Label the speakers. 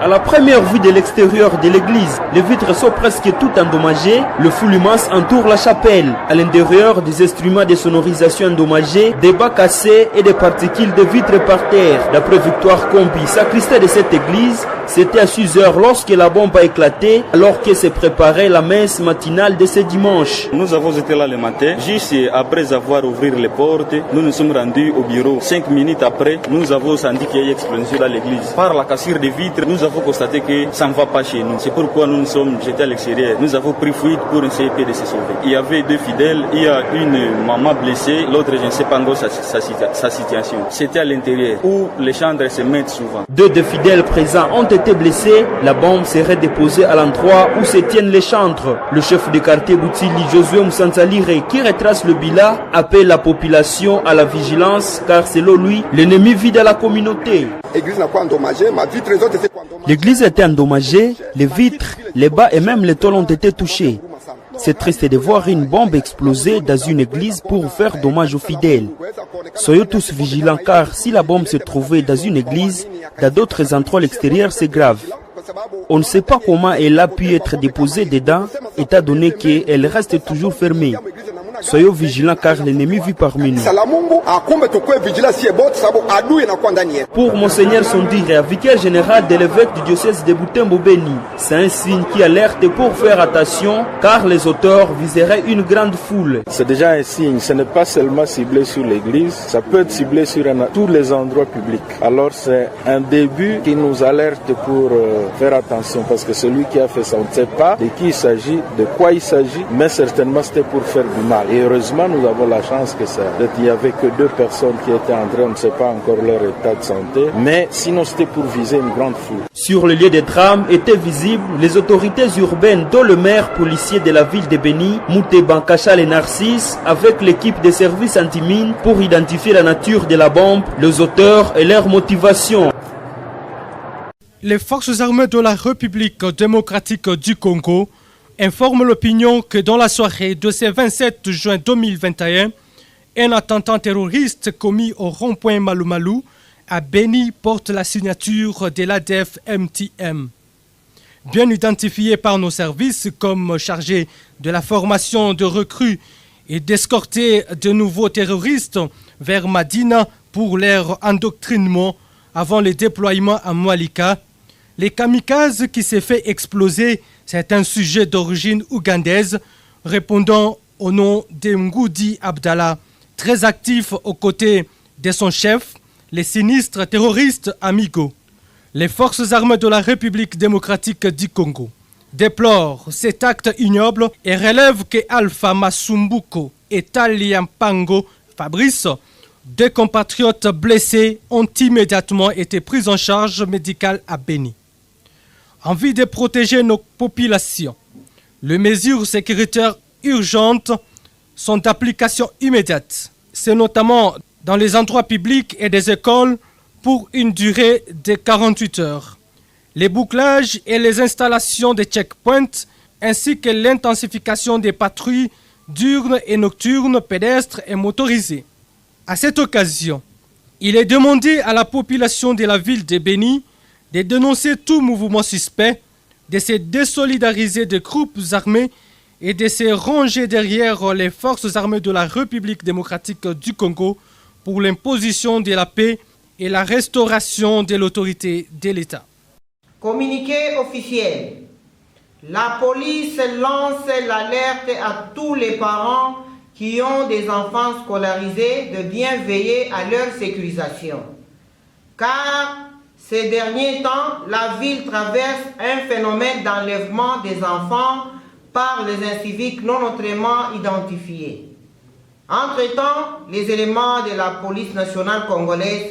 Speaker 1: À la première vue de l'extérieur de l'église, les vitres sont presque toutes endommagées. Le flou immense entoure la chapelle. À l'intérieur, des instruments de sonorisation endommagés, des bas cassés et des particules de vitres par terre. D'après Victoire Combi, sacristain de cette église, c'était à 6 heures lorsque la bombe a éclaté, alors que se préparait la messe matinale de ce dimanche.
Speaker 2: Nous avons été là le matin, juste après avoir ouvert les portes, nous nous sommes rendus au bureau. 5 minutes après, nous avons senti qu'il y a eu explosion dans l'église. Par la cassure des vitres, nous avons constaté que ça ne va pas chez nous. C'est pourquoi nous nous sommes jetés à l'extérieur. Nous avons pris fuite pour essayer de se sauver. Il y avait 2 fidèles, il y a une maman blessée, l'autre je ne sais pas encore sa situation. C'était à l'intérieur où les chambres se mettent souvent.
Speaker 1: 2 des fidèles présents ont été blessés. La bombe serait déposée à l'endroit où se tiennent les chantres. Le chef de quartier Boutili, Josué Moussantalire, qui retrace le bilan, appelle la population à la vigilance car selon lui, l'ennemi vit dans la communauté. L'église était endommagée, les vitres, les bas et même les tôles ont été touchés. C'est triste de voir une bombe exploser dans une église pour faire dommage aux fidèles. Soyez tous vigilants car si la bombe se trouvait dans une église, dans d'autres endroits à l'extérieur, c'est grave. On ne sait pas comment elle a pu être déposée dedans, étant donné qu'elle reste toujours fermée. Soyons vigilants car l'ennemi vit parmi nous. Pour Monseigneur Sondire, vicaire général de l'évêque du diocèse de Butembo-Beni, c'est un signe qui alerte pour faire attention car les auteurs viseraient une grande foule.
Speaker 3: C'est déjà un signe, ce n'est pas seulement ciblé sur l'église, ça peut être ciblé sur tous les endroits publics. Alors c'est un début qui nous alerte pour faire attention parce que celui qui a fait ça, on ne sait pas de qui il s'agit, de quoi il s'agit, mais certainement c'était pour faire du mal. Et heureusement, nous avons la chance que ça. Il n'y avait que 2 personnes qui étaient entrées, on ne sait pas encore leur état de santé, mais sinon c'était pour viser une grande foule.
Speaker 1: Sur le lieu des drames étaient visibles les autorités urbaines, dont le maire policier de la ville de Beni, Mouté Bankachal et Narcisse, avec l'équipe des services anti-mines pour identifier la nature de la bombe, les auteurs et leur motivation.
Speaker 4: Les forces armées de la République démocratique du Congo informe l'opinion que dans la soirée de ce 27 juin 2021, un attentat terroriste commis au rond-point Malou-Malou à Beni porte la signature de l'ADF MTM. Bien identifié par nos services comme chargé de la formation de recrues et d'escorter de nouveaux terroristes vers Madina pour leur endoctrinement avant le déploiement à Moualika, les kamikazes qui s'est fait exploser, c'est un sujet d'origine ougandaise répondant au nom de Ngoudi Abdallah, très actif aux côtés de son chef, les sinistres terroristes Amigo. Les forces armées de la République démocratique du Congo déplorent cet acte ignoble et relèvent que Alpha Masumbuko et Taliampango Fabrice, 2 compatriotes blessés, ont immédiatement été pris en charge médicale à Beni. En vue de protéger nos populations, les mesures sécuritaires urgentes sont d'application immédiate. C'est notamment dans les endroits publics et des écoles pour une durée de 48 heures. Les bouclages et les installations de checkpoints ainsi que l'intensification des patrouilles diurnes et nocturnes, pédestres et motorisées. À cette occasion, il est demandé à la population de la ville de Beni de dénoncer tout mouvement suspect, de se désolidariser des groupes armés et de se ranger derrière les forces armées de la République démocratique du Congo pour l'imposition de la paix et la restauration de l'autorité de l'État.
Speaker 5: Communiqué officiel. La police lance l'alerte à tous les parents qui ont des enfants scolarisés de bien veiller à leur sécurisation. Car ces derniers temps, la ville traverse un phénomène d'enlèvement des enfants par les inciviques non autrement identifiés. Entre-temps, les éléments de la police nationale congolaise